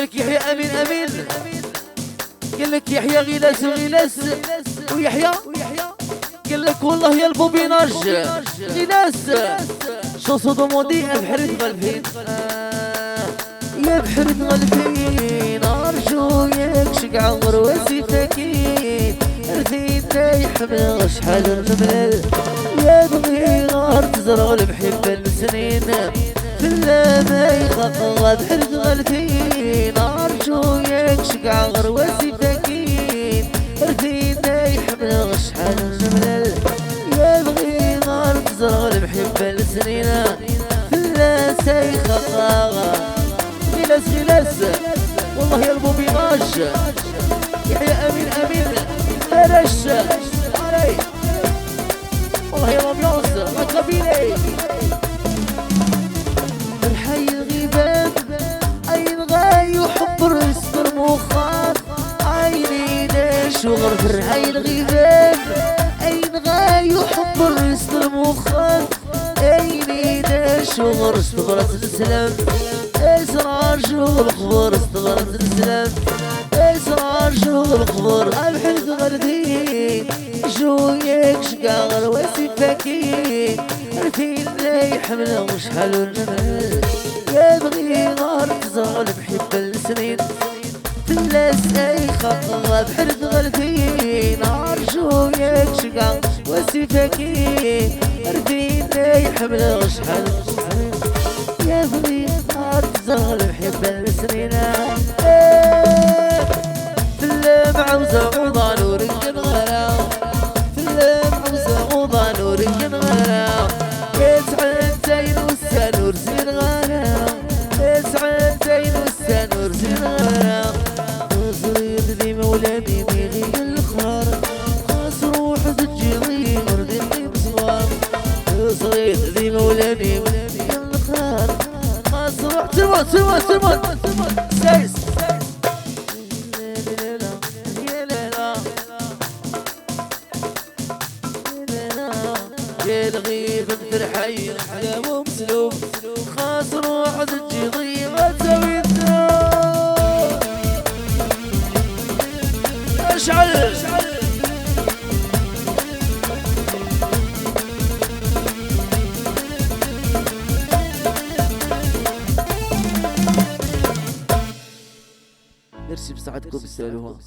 لك يحيى امين امين، قال لك يحيى غلاس وغلاس ويحيى، قال لك والله يا البوبيناج غلاس شو صدو مودي بحرد غلفين، يا بحرد غلفين ارجو يكشق عمر وسيفكين ارثين يحمل شحال الجمل، يا بغي غار تزرع المحب السنين كلا ما يخاف بحرد غلفين ارجو يكشق عمر وسيفكين ارثين يحمل شحال الجمل، يا بغي غار تزرع المحب السنين كلا سيخاف غلاس غلاس والله يا البوبيناج يحيى امين امين فرش علي والله يا رميوس ما قبيلي الحي الغيبان اين غاي وحب الرسل المخاط عيني ليش وغرف الحي الغيبان اين غاي وحب الرسل المخاط عيني ليش وغرف استغرت السلام اسرار شغل خبر استغرت السلام اسرار شغل خبر الحلف غردين شو يكشقا غروسي فاكين عرفين لا يحمل مش حلو الجمال، يا بغي غار تزرع بحب السنين تلاس اي خطوة بحرد غردين عرشو يكشقا وسي فاكين عرفين لا يحمل مش حلو الجمال، يا بغي تزغل بحب السنين في اللمعة وزغوضة نورك ينغلا في اللمعة وزغوضة نورك ينغلا يسعد زين والسنور زين غلا يسعد زين والسنور زين غلا صغير ذي مولاني ميغي الخار خاص روح تجي ضي وردي قيم صغار صغير ذي مولاني الخار سلمان سلمان سلمان سايس يا الغيب مثل حي الحلام ومسلوب خاص روح تجي ضي ما تسوي اشعل ميرسي بساعتكم تستاهلوها.